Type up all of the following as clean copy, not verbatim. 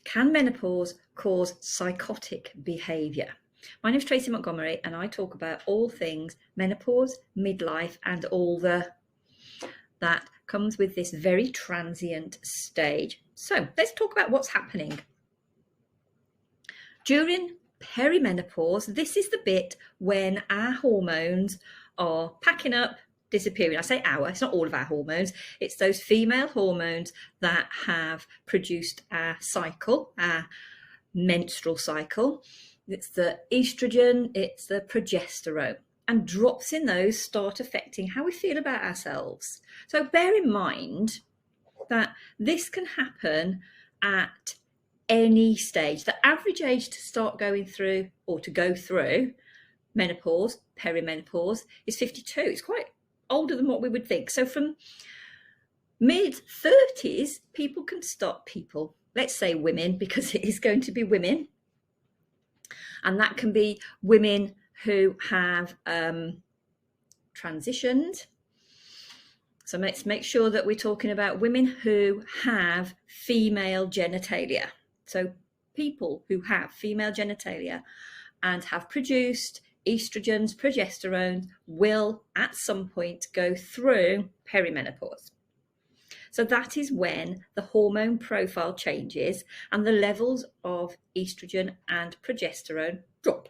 Can menopause cause psychotic behaviour? My name is Tracy Montgomery and I talk about all things menopause, midlife and all that comes with this very transient stage. So let's talk about what's happening. During perimenopause, this is the bit when our hormones are packing up, disappearing. I say our, it's not all of our hormones. It's those female hormones that have produced our cycle, our menstrual cycle. It's the estrogen, it's the progesterone. And drops in those start affecting how we feel about ourselves. So bear in mind that this can happen at any stage. The average age to start going through or to go through menopause, perimenopause, is 52. It's quite older than what we would think. So from mid-30s, people can start, let's say women, because it is going to be women. And that can be women who have transitioned. So let's make sure that we're talking about women who have female genitalia. So people who have female genitalia and have produced estrogens, progesterone will at some point go through perimenopause. So that is when the hormone profile changes and the levels of estrogen and progesterone drop.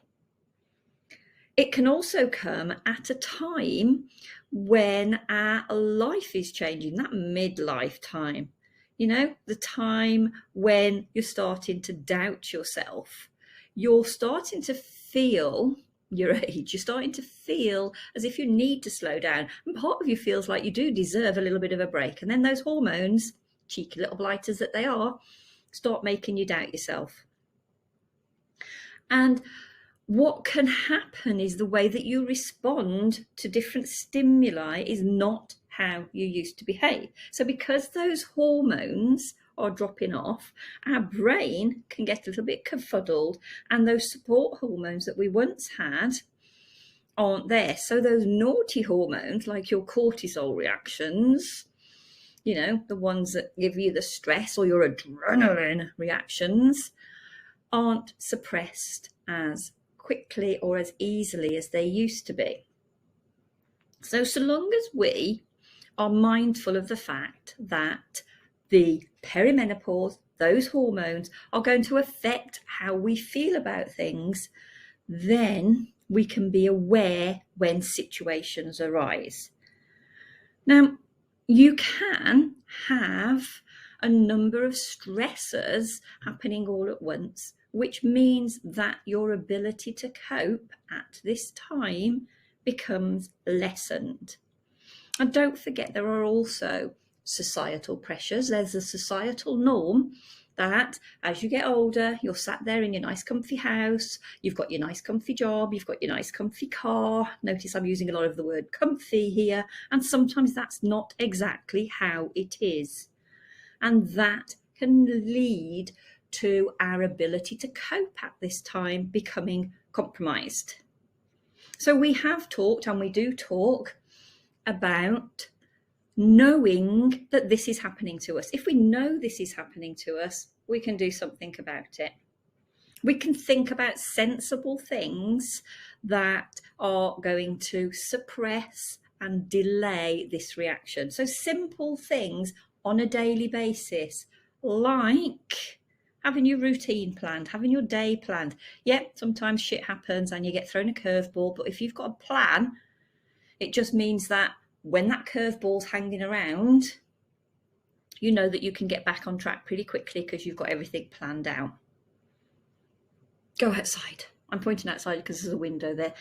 It can also come at a time when our life is changing, that midlife time. You know, the time when you're starting to doubt yourself. You're starting to feel your age. You're starting to feel as if you need to slow down. And part of you feels like you do deserve a little bit of a break. And then those hormones, cheeky little blighters that they are, start making you doubt yourself. And what can happen is the way that you respond to different stimuli is not how you used to behave. So because those hormones are dropping off, our brain can get a little bit confuddled and those support hormones that we once had aren't there. So those naughty hormones like your cortisol reactions, you know, the ones that give you the stress, or your adrenaline reactions, aren't suppressed as quickly or as easily as they used to be. So long as we are mindful of the fact that the perimenopause, those hormones are going to affect how we feel about things, then we can be aware when situations arise. Now, you can have a number of stressors happening all at once, which means that your ability to cope at this time becomes lessened. And don't forget, there are also societal pressures. There's a societal norm that as you get older, you're sat there in your nice comfy house, you've got your nice comfy job, you've got your nice comfy car. Notice I'm using a lot of the word comfy here, and sometimes that's not exactly how it is. And that can lead to our ability to cope at this time becoming compromised. So we have talked, and we do talk about knowing that this is happening to us. If we know this is happening to us, we can do something about it. We can think about sensible things that are going to suppress and delay this reaction. So simple things on a daily basis, like having your routine planned, having your day planned. Yeah, sometimes shit happens and you get thrown a curveball, but if you've got a plan, it just means that when that curveball's hanging around, you know that you can get back on track pretty quickly because you've got everything planned out. Go outside. I'm pointing outside because there's a window there.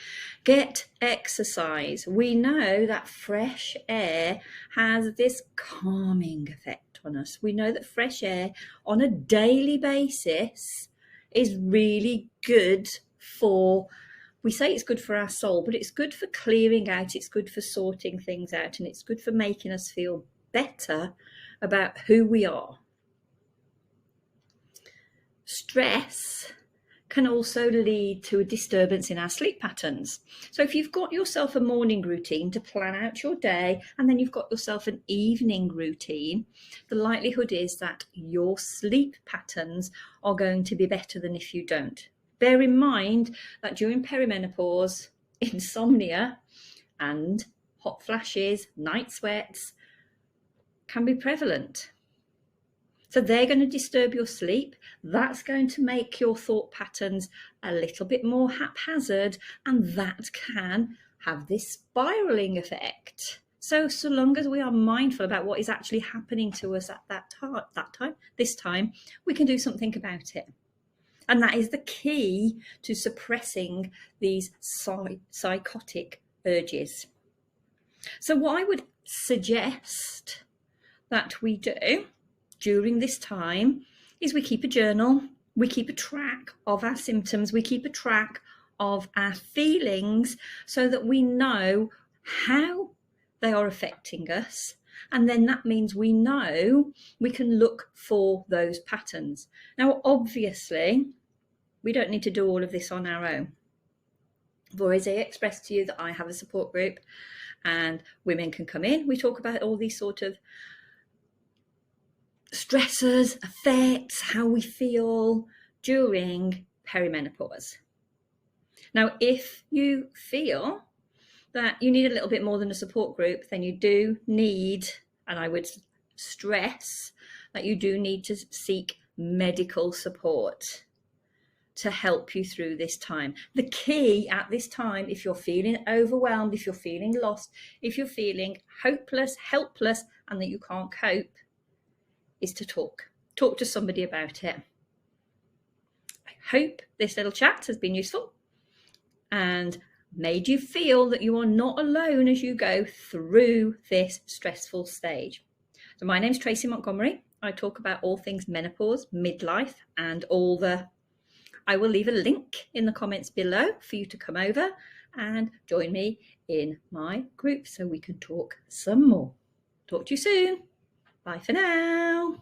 Get exercise. We know that fresh air has this calming effect on us. We know that fresh air on a daily basis is really good for, we say it's good for our soul, but it's good for clearing out, it's good for sorting things out, and it's good for making us feel better about who we are. Stress can also lead to a disturbance in our sleep patterns. So if you've got yourself a morning routine to plan out your day, and then you've got yourself an evening routine, the likelihood is that your sleep patterns are going to be better than if you don't. Bear in mind that during perimenopause, insomnia and hot flashes, night sweats can be prevalent. So they're going to disturb your sleep. That's going to make your thought patterns a little bit more haphazard, and that can have this spiraling effect. So long as we are mindful about what is actually happening to us at this time, we can do something about it. And that is the key to suppressing these psychotic urges. So what I would suggest that we do during this time is we keep a journal, we keep a track of our symptoms, we keep a track of our feelings so that we know how they are affecting us. And then that means we know we can look for those patterns. Now, obviously, we don't need to do all of this on our own. I've already expressed to you that I have a support group and women can come in. We talk about all these sort of stressors, effects, how we feel during perimenopause. Now, if you feel that you need a little bit more than a support group, then you do need, and I would stress that you do need to seek medical support to help you through this time. The key at this time, if you're feeling overwhelmed, if you're feeling lost, if you're feeling hopeless, helpless, and that you can't cope, is to talk to somebody about it. I hope this little chat has been useful and made you feel that you are not alone as you go through this stressful stage. So my name's Tracy Montgomery. I talk about all things menopause, midlife, and all the... I will leave a link in the comments below for you to come over and join me in my group so we can talk some more. Talk to you soon. Bye for now.